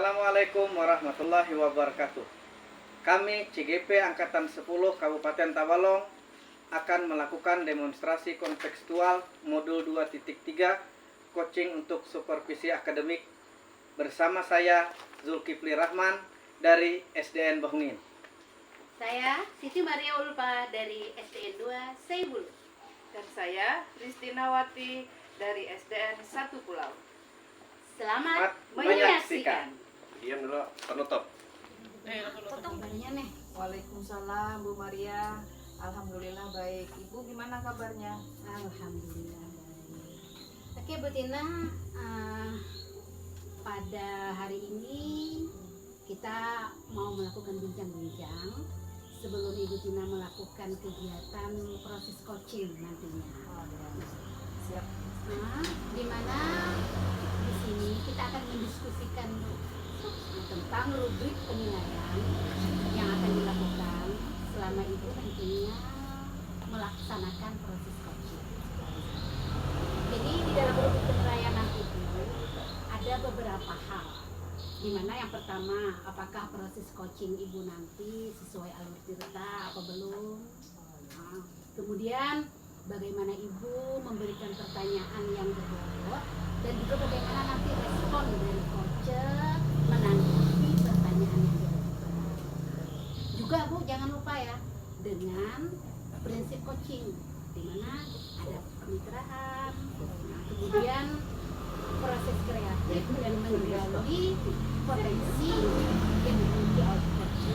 Assalamualaikum warahmatullahi wabarakatuh. Kami CGP Angkatan 10 Kabupaten Tabalong akan melakukan demonstrasi kontekstual modul 2.3 coaching untuk supervisi akademik bersama saya Zulkifli Rahman dari SDN Bahungin. Saya Siti Maria Ulfa dari SDN 2 Seibulu. Dan saya Ristinawati dari SDN 1 Pulau. Selamat menyaksikan. Diam dulu, penutup. Potong banyak nih. Waalaikumsalam Bu Maria. Alhamdulillah baik. Ibu gimana kabarnya? Alhamdulillah baik. Oke Bu Tina, pada hari ini kita mau melakukan bincang-bincang sebelum Ibu Tina melakukan kegiatan proses coaching nantinya. Siap. Nah, di mana di sini kita akan mendiskusikan tentang rubrik penilaian yang akan dilakukan selama Ibu nantinya melaksanakan proses coaching. Jadi di dalam rubrik penilaian itu ada beberapa hal, di mana yang pertama, apakah proses coaching Ibu nanti sesuai alur tirta apa belum. Nah, kemudian bagaimana Ibu memberikan pertanyaan yang berbobot dan juga bagaimana nanti respon dari coach menanggapi pertanyaan yang diajukan. Juga Bu jangan lupa ya dengan prinsip coaching, di mana ada kemitraan, kemudian proses kreatif dan menggali potensi yang dimiliki oleh coach.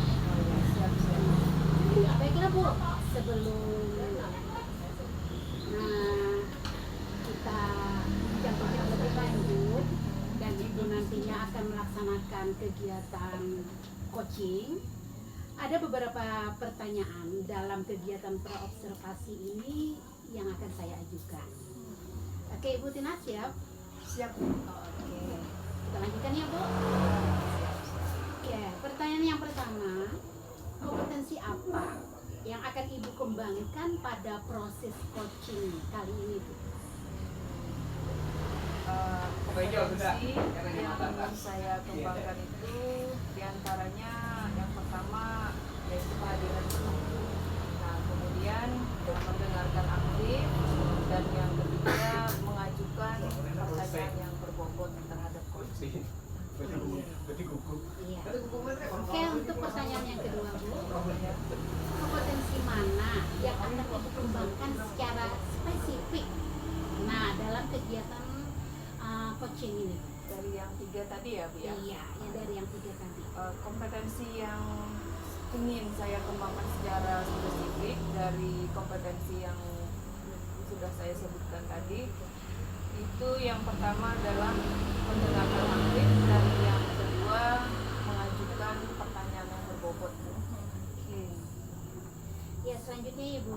Baiklah Bu, sebelum kita bincang-bincang lebih lanjut dan Ibu nantinya akan melaksanakan kegiatan coaching, ada beberapa pertanyaan dalam kegiatan praobservasi ini yang akan saya ajukan. Oke Ibu Tina siap? Siap. Oke, kita lanjutkan ya Bu. Oke, pertanyaan yang pertama, kompetensi apa yang akan Ibu kembangkan pada proses coaching kali ini Bu? Kompetensi yang ingin saya kembangkan itu diantaranya yang pertama yaitu kehadiran penuh. Nah kemudian mendengarkan aktif, dan yang ketiga mengajukan pertanyaan yang berbobot terhadap coach. Iya. Oke, untuk pertanyaan yang kedua Bu, kompetensi mana yang akan Ibu kembangkan secara spesifik dalam kegiatan coaching ini? Dari yang tiga tadi ya Bu ya? Iya, ya dari yang tiga tadi. Kompetensi yang ingin saya kembangkan secara spesifik dari kompetensi yang sudah saya sebutkan tadi, itu yang pertama adalah mendengarkan aktif, dan yang kedua mengajukan pertanyaan yang berbobot. Oke. Ya selanjutnya Ibu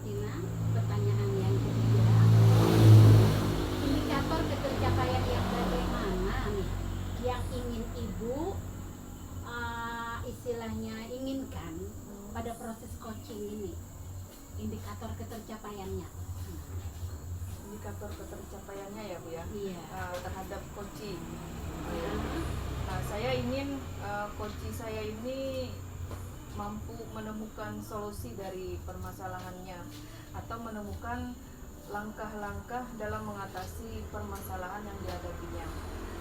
Tina, pertanyaan yang ketiga, indikator ketercapaian yang bagaimana nih yang ingin Ibu istilahnya inginkan pada proses coaching ini, indikator ketercapaiannya. Indikator ketercapaiannya ya Bu ya? Iya. Terhadap coaching. Nah saya ingin coaching saya ini mampu menemukan solusi dari permasalahannya atau menemukan langkah-langkah dalam mengatasi permasalahan yang dihadapinya.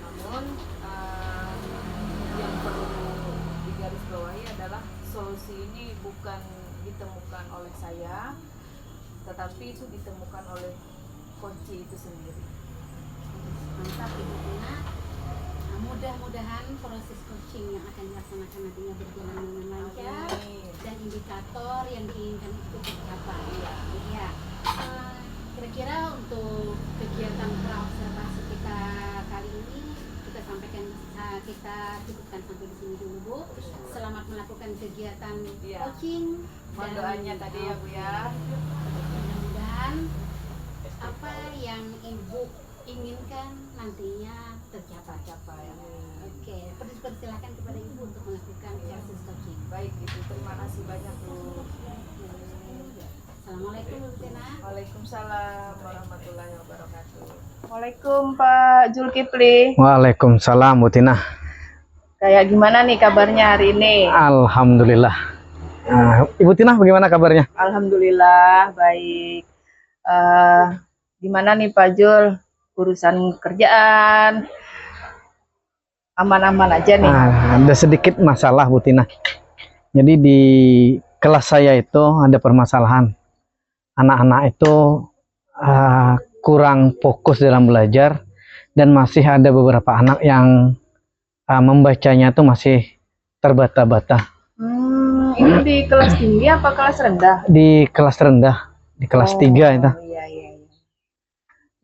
Namun yang perlu digarisbawahi adalah solusi ini bukan ditemukan oleh saya, tetapi itu ditemukan oleh coach itu sendiri. Mantap Ibu Tina. Nah, mudah-mudahan proses coaching yang akan dilaksanakan nantinya berjalan dengan lancar. Amin. Dan indikator yang diinginkan itu tercapai. Iya. Kira-kira untuk kegiatan praobservasi kita kali ini kita sampaikan, kita cukupkan sampai di sini dulu Bu. Selamat melakukan kegiatan coaching. Mohon doanya tadi ya Bu ya. Mudah-mudahan apa yang Ibu inginkan nantinya tercapai. Oke, persilakan kepada Ibu untuk melakukan proses coaching. Baik Ibu, terima kasih banyak Bu. Assalamualaikum Bu Tina. Waalaikumsalam warahmatullahi wabarakatuh. Waalaikumsalam Pak Zulkifli. Waalaikumsalam Bu Tina. Kayak gimana nih kabarnya hari ini? Alhamdulillah. Ibu Tina bagaimana kabarnya? Alhamdulillah baik. Gimana nih Pak Jul? Urusan kerjaan aman-aman aja nih? Ada sedikit masalah Bu Tina. Jadi di kelas saya itu ada permasalahan. Anak-anak itu kurang fokus dalam belajar dan masih ada beberapa anak yang membacanya itu masih terbata-bata. Ini di kelas tinggi apa kelas rendah? Di kelas rendah, di kelas 3 itu. Iya.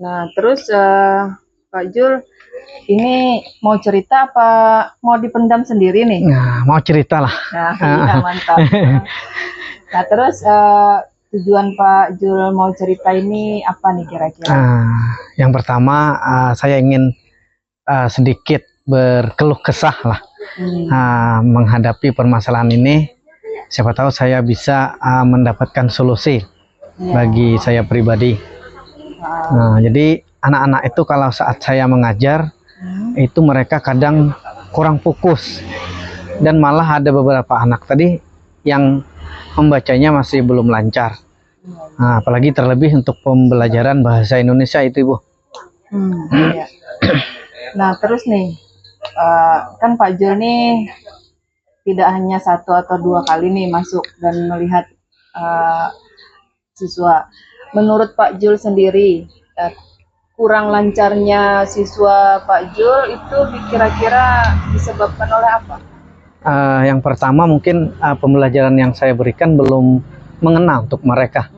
Nah terus Pak Jul, ini mau cerita apa mau dipendam sendiri nih? Nah, mau cerita lah. Nah, iya, mantap. Nah terus tujuan Pak Jul mau cerita ini apa nih kira-kira? Yang pertama saya ingin sedikit berkeluh kesah lah menghadapi permasalahan ini. Siapa tahu saya bisa mendapatkan solusi bagi saya pribadi. Jadi anak-anak itu kalau saat saya mengajar itu mereka kadang kurang fokus dan malah ada beberapa anak tadi yang membacanya masih belum lancar. Apalagi terlebih untuk pembelajaran bahasa Indonesia itu Ibu. Iya. Nah terus nih kan Pak Jul nih tidak hanya 1 atau 2 kali nih masuk dan melihat siswa. Menurut Pak Jul sendiri kurang lancarnya siswa Pak Jul itu kira-kira disebabkan oleh apa? Yang pertama mungkin pembelajaran yang saya berikan belum mengena untuk mereka.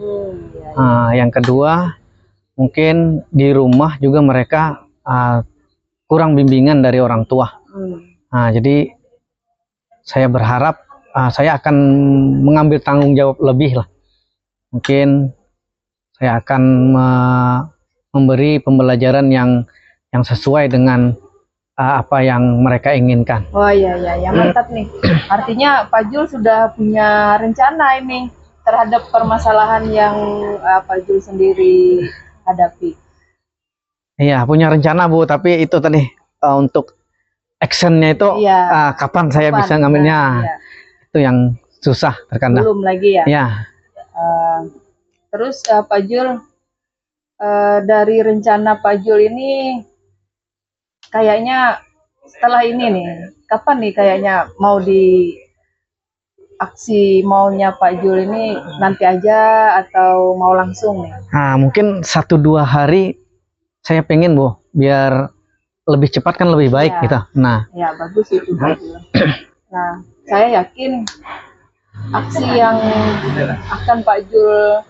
Yang kedua mungkin di rumah juga mereka kurang bimbingan dari orang tua. Jadi saya berharap saya akan mengambil tanggung jawab lebih lah. Mungkin saya akan memberi pembelajaran yang sesuai dengan apa yang mereka inginkan. Oh iya, mantap nih. Artinya Pak Jul sudah punya rencana ini terhadap permasalahan yang Pak Jul sendiri hadapi. Iya, punya rencana Bu, tapi itu tadi untuk actionnya itu kapan saya bisa ngambilnya, itu yang susah terkadang. Belum lagi ya? Iya. Terus Pak Jul, dari rencana Pak Jul ini kayaknya setelah ini nih, kapan nih kayaknya mau di aksi maunya Pak Jul ini nanti aja atau mau langsung nih? Mungkin 1-2 hari saya pengen Bu, biar lebih cepat kan lebih baik gitu. Ya bagus itu Pak Jul. Nah saya yakin aksi yang akan Pak Jul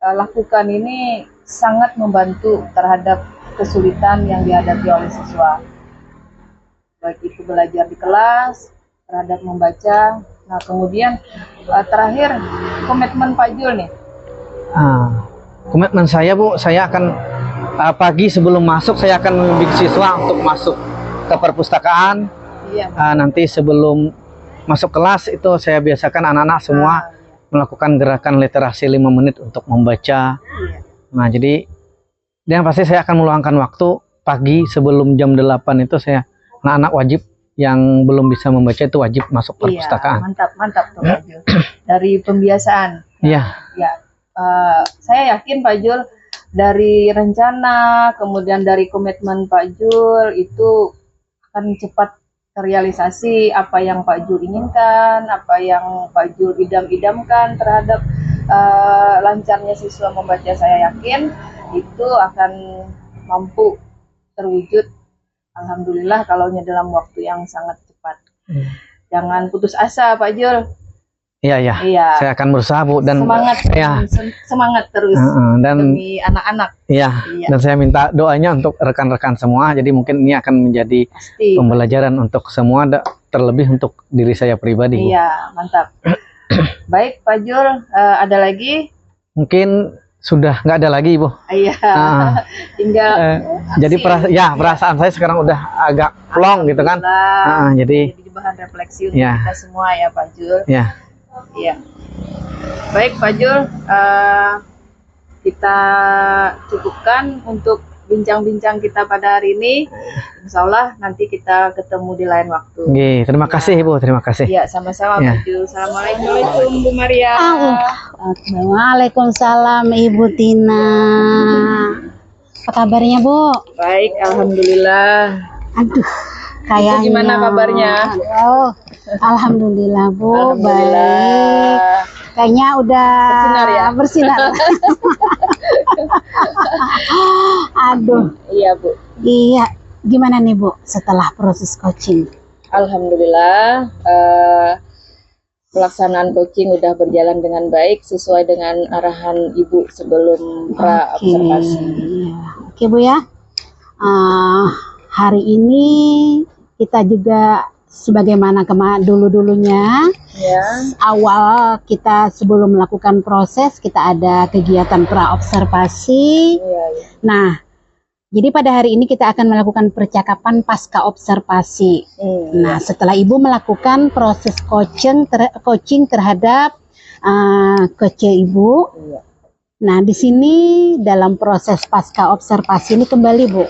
lakukan ini sangat membantu terhadap kesulitan yang dihadapi oleh siswa, baik itu belajar di kelas, terhadap membaca. Nah kemudian terakhir komitmen Pak Jul nih. Komitmen saya Bu, saya akan pagi sebelum masuk saya akan membimbing siswa untuk masuk ke perpustakaan. Nanti sebelum masuk kelas itu saya biasakan anak-anak semua melakukan gerakan literasi 5 menit untuk membaca. Nah jadi dan pasti saya akan meluangkan waktu pagi sebelum jam 8 itu saya anak-anak wajib yang belum bisa membaca itu wajib masuk perpustakaan. Mantap tuh Pak Jul. Dari pembiasaan. Saya yakin Pak Jul dari rencana kemudian dari komitmen Pak Jul itu akan cepat terrealisasi apa yang Pak Jul inginkan, apa yang Pak Jul idam-idamkan terhadap lancarnya siswa membaca. Saya yakin itu akan mampu terwujud. Alhamdulillah kalaunya dalam waktu yang sangat cepat. Jangan putus asa Pak Jul. Iya. Saya akan berusaha Bu dan semangat terus dan demi anak-anak. Dan saya minta doanya untuk rekan-rekan semua. Jadi mungkin ini akan menjadi pembelajaran untuk semua, terlebih untuk diri saya pribadi. Iya, mantap. Baik Pak Jul, ada lagi? Mungkin sudah nggak ada lagi Ibu. Iya. Tinggal jadi perasaan saya sekarang udah agak plong gitu kan. Jadi bahan refleksi untuk kita semua ya Pak Jul. Iya. Baik Pak Jul, kita cukupkan untuk bincang-bincang kita pada hari ini. Insya Allah nanti kita ketemu di lain waktu. Nggih, terima kasih Ibu, terima kasih. Ya, sama-sama Ya. Bu Ju. Assalamualaikum Bu Maria. Waalaikumsalam Ibu Tina. Apa kabarnya Bu? Baik, alhamdulillah. Aduh, kayaknya. Ibu gimana kabarnya? Oh, alhamdulillah Bu, Alhamdulillah. baik. Kayaknya udah Bersinar ya? Bersinar. Aduh, Iya Bu. iya. Gimana nih Bu setelah proses coaching? Alhamdulillah pelaksanaan coaching udah berjalan dengan baik sesuai dengan arahan Ibu sebelum pra observasi. Iya. Oke Bu ya. Hari ini kita juga sebagaimana dulu-dulunya Ya. awal kita sebelum melakukan proses kita ada kegiatan pra observasi. Iya, iya. Nah, jadi pada hari ini kita akan melakukan percakapan pasca observasi. Nah, setelah Ibu melakukan proses coaching terhadap coach Ibu. Iya. Nah, di sini dalam proses pasca observasi ini kembali Bu,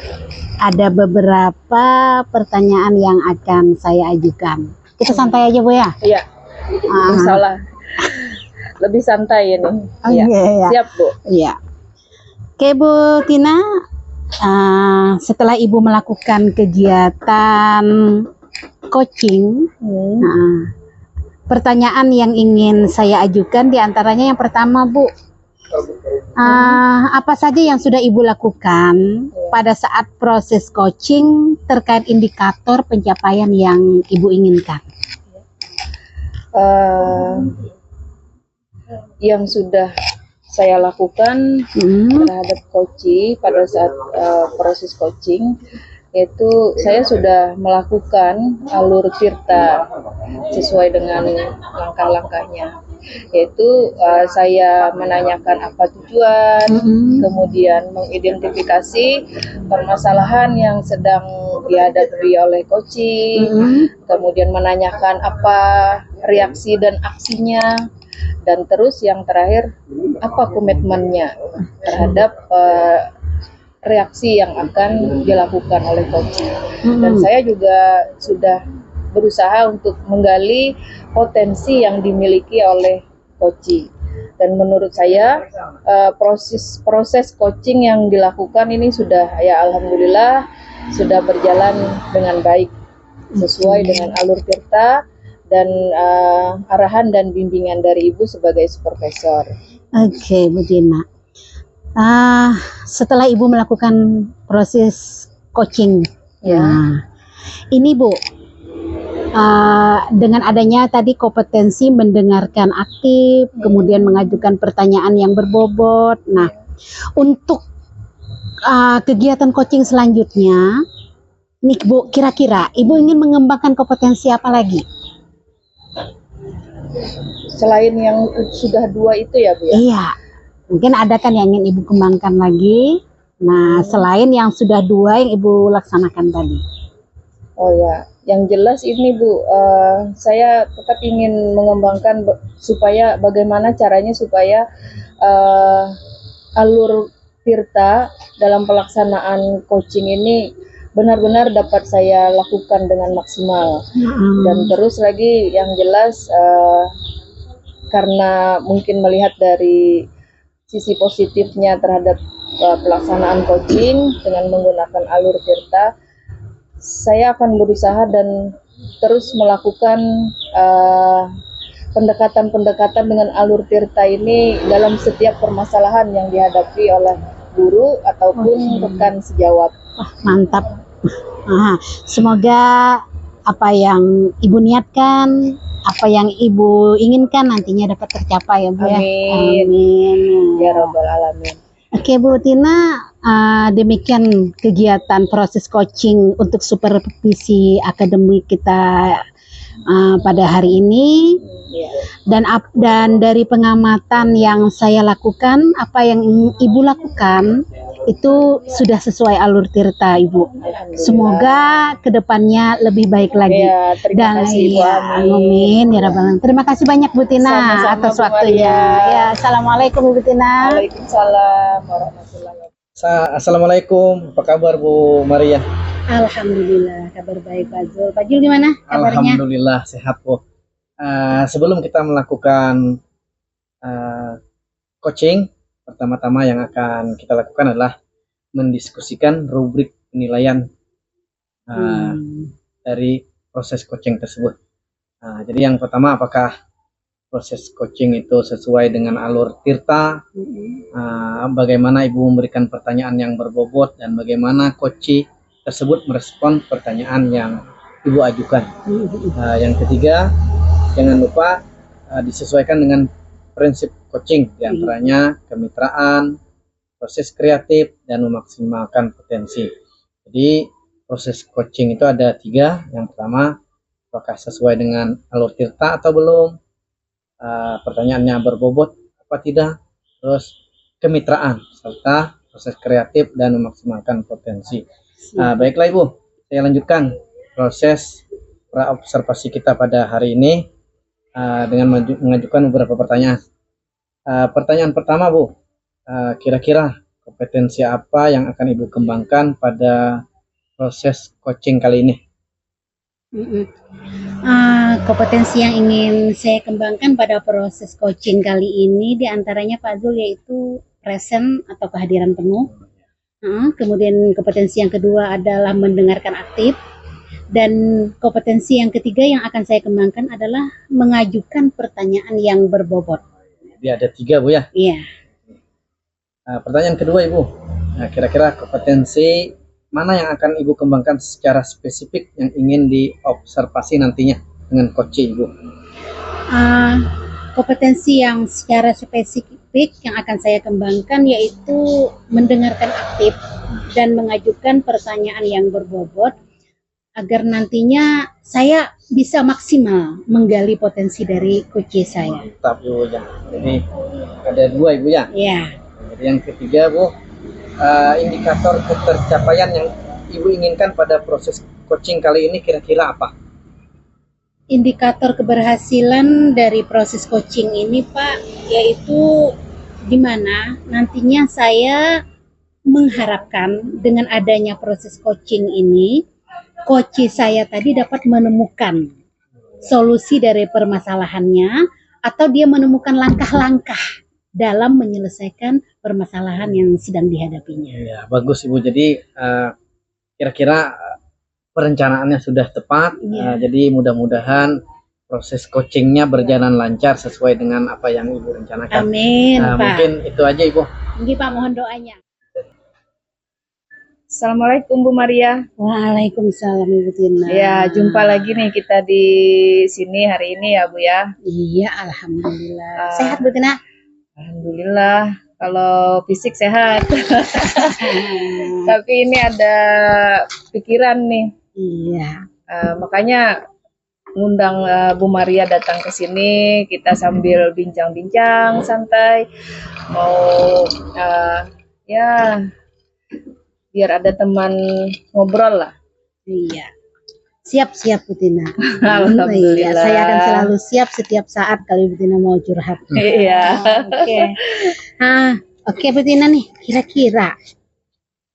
ada beberapa pertanyaan yang akan saya ajukan. Kita santai aja Bu ya. Iya. Insya Allah lebih santai ini. Iya. Iya. Siap Bu. Iya. Oke Bu Tina, setelah Ibu melakukan kegiatan coaching, pertanyaan yang ingin saya ajukan diantaranya yang pertama Bu, apa saja yang sudah Ibu lakukan pada saat proses coaching terkait indikator pencapaian yang Ibu inginkan? Yang sudah saya lakukan terhadap coaching pada saat proses coaching, yaitu saya sudah melakukan alur tirta sesuai dengan langkah-langkahnya, yaitu saya menanyakan apa tujuan, kemudian mengidentifikasi permasalahan yang sedang dihadapi oleh coaching, kemudian menanyakan apa reaksi dan aksinya, dan terus yang terakhir apa komitmennya terhadap reaksi yang akan dilakukan oleh coaching. Dan saya juga sudah berusaha untuk menggali potensi yang dimiliki oleh coaching. Dan menurut saya proses coaching yang dilakukan ini sudah, ya alhamdulillah, sudah berjalan dengan baik sesuai dengan alur tirta dan arahan dan bimbingan dari Ibu sebagai supervisor. Oke, Bu Tina. Setelah Ibu melakukan proses coaching, ya, ini Bu, dengan adanya tadi kompetensi mendengarkan aktif, kemudian mengajukan pertanyaan yang berbobot. Nah, untuk kegiatan coaching selanjutnya, nih Bu, kira-kira Ibu ingin mengembangkan kompetensi apa lagi? Selain yang sudah 2 itu ya Bu ya? Iya, mungkin ada kan yang ingin Ibu kembangkan lagi. Nah, selain yang sudah 2 yang Ibu laksanakan tadi. Oh ya, yang jelas ini Bu, saya tetap ingin mengembangkan supaya bagaimana caranya supaya alur tirta dalam pelaksanaan coaching ini benar-benar dapat saya lakukan dengan maksimal. Dan terus lagi yang jelas karena mungkin melihat dari sisi positifnya terhadap pelaksanaan coaching dengan menggunakan alur tirta, saya akan berusaha dan terus melakukan pendekatan-pendekatan dengan alur tirta ini dalam setiap permasalahan yang dihadapi oleh guru ataupun rekan sejawat. Mantap. Semoga apa yang Ibu niatkan, apa yang Ibu inginkan nantinya dapat tercapai ya Bu ya. Amin. Amin. Ya Rabbal Alamin. Oke Bu Tina, demikian kegiatan proses coaching untuk supervisi akademik kita pada hari ini. Dan dari pengamatan yang saya lakukan, apa yang Ibu lakukan itu sudah sesuai alur tirta Ibu. Semoga kedepannya lebih baik lagi. Ya, terima kasih Bu. Amin ya Rabbal Alamin. Terima kasih banyak Bu Tina Sama-sama, atas Bu waktunya. Maria. Ya, assalamualaikum Bu Tina. Waalaikumsalam warahmatullahi wabarakatuh. Assalamualaikum, apa kabar Bu Maria? Alhamdulillah, kabar baik Pak Zul. Pak Zul gimana kabarnya? Alhamdulillah sehat Bu. Sebelum kita melakukan uh, coaching, pertama-tama yang akan kita lakukan adalah mendiskusikan rubrik penilaian uh, dari proses coaching tersebut. Jadi yang pertama, apakah proses coaching itu sesuai dengan alur Tirta? Bagaimana Ibu memberikan pertanyaan yang berbobot dan bagaimana coach tersebut merespon pertanyaan yang Ibu ajukan. Yang ketiga, jangan lupa disesuaikan dengan prinsip coaching, diantaranya kemitraan, proses kreatif, dan memaksimalkan potensi. Jadi proses coaching itu ada 3. Yang pertama, apakah sesuai dengan alur Tirta atau belum, pertanyaannya berbobot apa tidak, terus kemitraan, serta proses kreatif dan memaksimalkan potensi. Baiklah Ibu, saya lanjutkan proses praobservasi kita pada hari ini dengan mengajukan beberapa pertanyaan. Pertanyaan pertama Bu, kira-kira kompetensi apa yang akan Ibu kembangkan pada proses coaching kali ini? Kompetensi yang ingin saya kembangkan pada proses coaching kali ini diantaranya Pak Zul yaitu present atau kehadiran penuh. Kemudian kompetensi yang kedua adalah mendengarkan aktif, dan kompetensi yang ketiga yang akan saya kembangkan adalah mengajukan pertanyaan yang berbobot. Jadi ada 3 Bu ya? Iya. Pertanyaan kedua Ibu, kira-kira kompetensi mana yang akan Ibu kembangkan secara spesifik yang ingin diobservasi nantinya dengan coach Ibu? Kompetensi yang secara spesifik yang akan saya kembangkan yaitu mendengarkan aktif dan mengajukan pertanyaan yang berbobot agar nantinya saya bisa maksimal menggali potensi dari coach saya. Mantap Ibu ya. Jadi ada 2 Ibu ya? Iya. Jadi yang ketiga Bu, indikator ketercapaian yang Ibu inginkan pada proses coaching kali ini kira-kira apa? Indikator keberhasilan dari proses coaching ini Pak, yaitu di mana nantinya saya mengharapkan dengan adanya proses coaching ini, coach saya tadi dapat menemukan solusi dari permasalahannya atau dia menemukan langkah-langkah dalam menyelesaikan permasalahan yang sedang dihadapinya. Ya, bagus Ibu. Jadi kira-kira perencanaannya sudah tepat. Jadi mudah-mudahan proses coachingnya berjalan lancar sesuai dengan apa yang Ibu rencanakan. Amin, Pak. Mungkin itu aja Ibu. Mungkin Pak, mohon doanya. Assalamualaikum Bu Maria. Waalaikumsalam Ibu Tina. Ya, jumpa lagi nih kita di sini hari ini ya Bu ya. Iya, alhamdulillah. Sehat Bu Tina? Alhamdulillah. Kalau fisik sehat. Tapi ini ada pikiran nih. Iya. Makanya ngundang Bu Maria datang ke sini, kita sambil bincang-bincang santai. Mau ya biar ada teman ngobrol lah. Iya. Siap-siap Bu Tina. Alhamdulillah. Iya, saya akan selalu siap setiap saat kalau Bu Tina mau curhat. Iya. Oke. Oke Bu Tina nih, kira-kira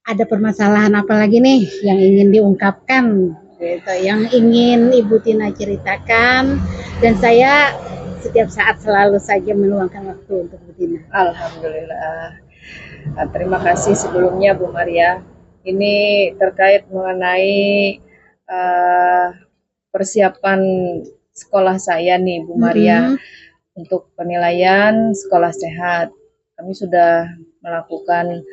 ada permasalahan apa lagi nih yang ingin diungkapkan gitu, yang ingin Ibu Tina ceritakan, dan saya setiap saat selalu saja meluangkan waktu untuk Bu Tina. Alhamdulillah. Terima kasih sebelumnya Bu Maria. Ini terkait mengenai persiapan sekolah saya nih Bu Maria, untuk penilaian sekolah sehat. Kami sudah melakukan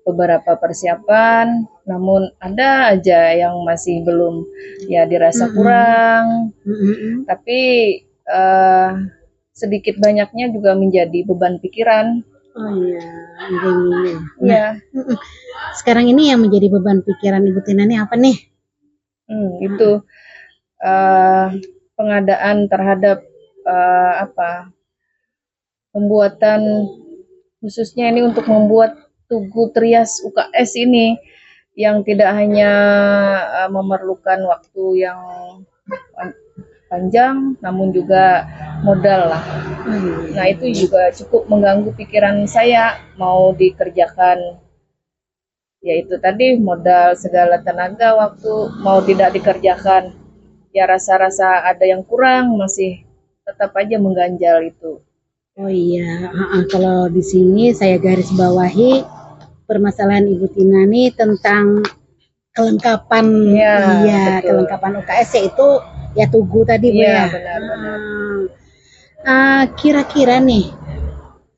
beberapa persiapan, namun ada aja yang masih belum ya dirasa kurang. Tapi sedikit banyaknya juga menjadi beban pikiran. Oh iya, iya. Ya. Sekarang ini yang menjadi beban pikiran Ibu Tina ini apa nih? Itu pengadaan terhadap pembuatan, khususnya ini untuk membuat tugu trias UKS ini yang tidak hanya memerlukan waktu yang panjang, namun juga modal lah. Nah itu juga cukup mengganggu pikiran saya, mau dikerjakan yaitu tadi modal segala tenaga waktu mau tidak dikerjakan, ya rasa-rasa ada yang kurang masih tetap aja mengganjal itu. Oh iya, kalau di sini saya garis bawahi permasalahan Ibu Tina nih tentang kelengkapan, Iya, iya, betul. kelengkapan UKS itu ya Tugu tadi Bu Iya, ya. benar-benar. Kira-kira nih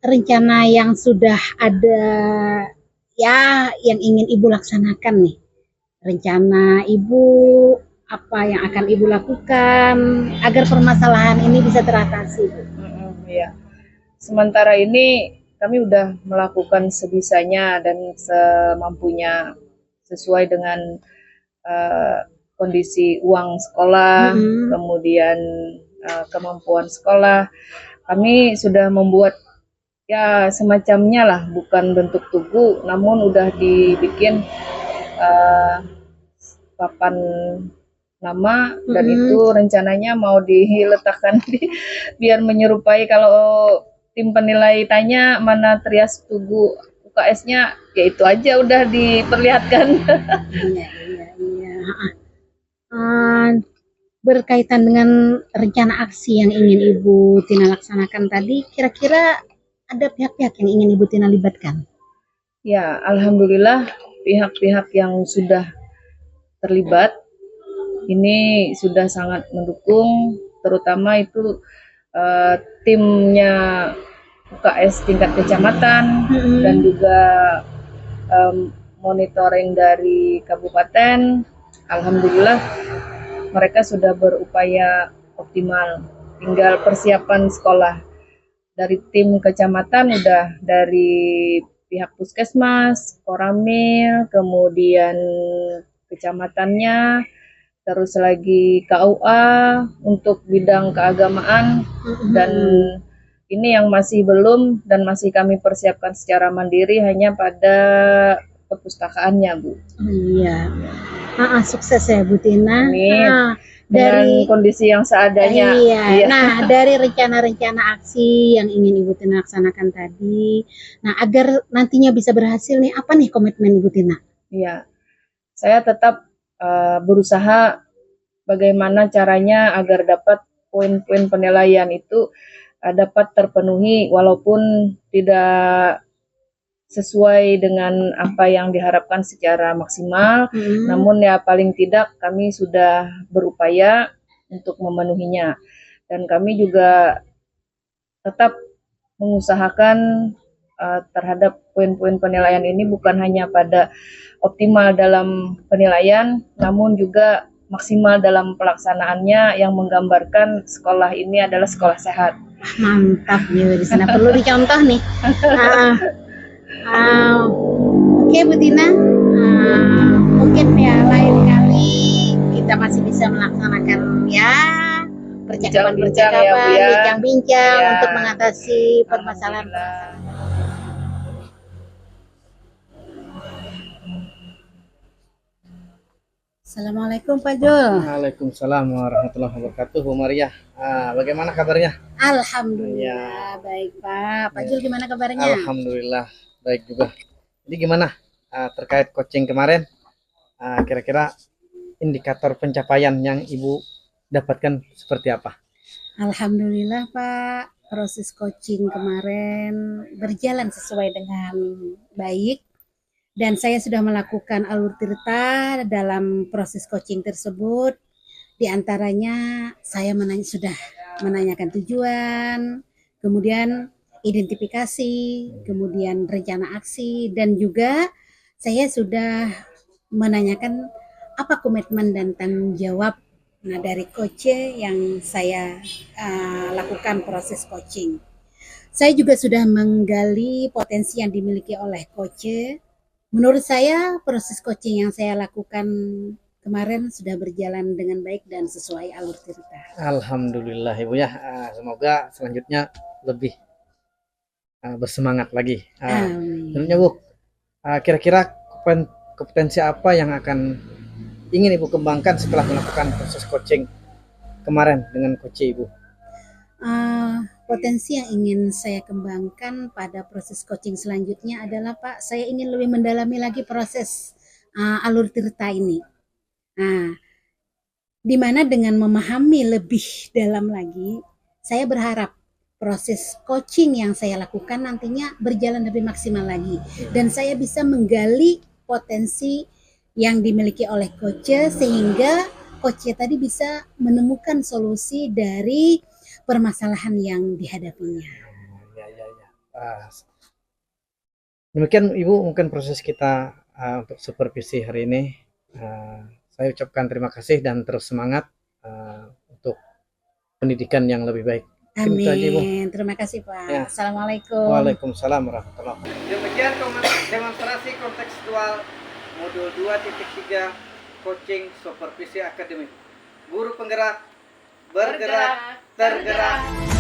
rencana yang sudah ada ya yang ingin Ibu laksanakan nih. Rencana Ibu apa yang akan Ibu lakukan agar permasalahan ini bisa teratasi, Bu? Iya. Sementara ini kami udah melakukan sebisanya dan semampunya sesuai dengan kondisi uang sekolah, kemudian kemampuan sekolah. Kami sudah membuat ya semacamnya lah, bukan bentuk tugu, namun udah dibikin papan nama dan itu rencananya mau diletakkan biar menyerupai kalau tim penilai tanya mana Trias Tugu UKS-nya, ya itu aja udah diperlihatkan. Iya. Berkaitan dengan rencana aksi yang ingin Ibu Tina laksanakan tadi, kira-kira ada pihak-pihak yang ingin Ibu Tina libatkan? Ya, alhamdulillah pihak-pihak yang sudah terlibat ini sudah sangat mendukung, terutama itu timnya UKS tingkat kecamatan dan juga monitoring dari kabupaten. Alhamdulillah mereka sudah berupaya optimal, tinggal persiapan sekolah. Dari tim kecamatan udah dari pihak puskesmas, koramil, kemudian kecamatannya, terus lagi KUA untuk bidang keagamaan, dan ini yang masih belum dan masih kami persiapkan secara mandiri hanya pada perpustakaannya, Bu. Iya. Sukses ya Bu Tina. Amin. Dari dengan kondisi yang seadanya. Iya. Nah, dari rencana-rencana aksi yang ingin Ibu Tina laksanakan tadi, nah agar nantinya bisa berhasil nih, apa nih komitmen Ibu Tina? Iya, saya tetap berusaha bagaimana caranya agar dapat poin-poin penilaian itu dapat terpenuhi walaupun tidak sesuai dengan apa yang diharapkan secara maksimal, namun ya paling tidak kami sudah berupaya untuk memenuhinya, dan kami juga tetap mengusahakan terhadap poin-poin penilaian ini bukan hanya pada optimal dalam penilaian, namun juga maksimal dalam pelaksanaannya yang menggambarkan sekolah ini adalah sekolah sehat. Mantap ya, di sana perlu dicontoh nih. Oke Bu Tina, mungkin ya lain kali kita masih bisa melaksanakan ya percakapan-percakapan, bincang-bincang untuk mengatasi permasalahan-permasalahan. Assalamualaikum Pak Jul. Waalaikumsalam warahmatullahi wabarakatuh, Bu Maria. Bagaimana kabarnya? Alhamdulillah baik Pak. Pak Jul gimana kabarnya? Alhamdulillah baik juga. Jadi gimana terkait coaching kemarin? Kira-kira indikator pencapaian yang Ibu dapatkan seperti apa? Alhamdulillah Pak, proses coaching kemarin berjalan sesuai dengan baik. Dan saya sudah melakukan alur tirta dalam proses coaching tersebut. Di antaranya saya sudah menanyakan tujuan, kemudian identifikasi, kemudian rencana aksi, dan juga saya sudah menanyakan apa komitmen dan tanggung jawab dari coach yang saya lakukan proses coaching. Saya juga sudah menggali potensi yang dimiliki oleh coach. Menurut saya proses coaching yang saya lakukan kemarin sudah berjalan dengan baik dan sesuai alur cerita. Alhamdulillah Ibu ya. Semoga selanjutnya lebih bersemangat lagi. Selanjutnya Bu, kira-kira kompetensi apa yang akan ingin Ibu kembangkan setelah melakukan proses coaching kemarin dengan coach Ibu? Potensi yang ingin saya kembangkan pada proses coaching selanjutnya adalah Pak, saya ingin lebih mendalami lagi proses alur tirta ini. Nah, di mana dengan memahami lebih dalam lagi, saya berharap proses coaching yang saya lakukan nantinya berjalan lebih maksimal lagi. Dan saya bisa menggali potensi yang dimiliki oleh coach sehingga coach tadi bisa menemukan solusi dari permasalahan yang dihadapinya. Ya. Demikian Ibu mungkin proses kita untuk supervisi hari ini. Saya ucapkan terima kasih dan terus semangat untuk pendidikan yang lebih baik. Mungkin itu aja, Ibu. Amin. Terima kasih Pak. Ya. Assalamualaikum. Waalaikumsalam warahmatullahi wabarakatuh. Demikian demonstrasi kontekstual modul 2.3 coaching supervisi akademik. Guru penggerak bergerak tergerak.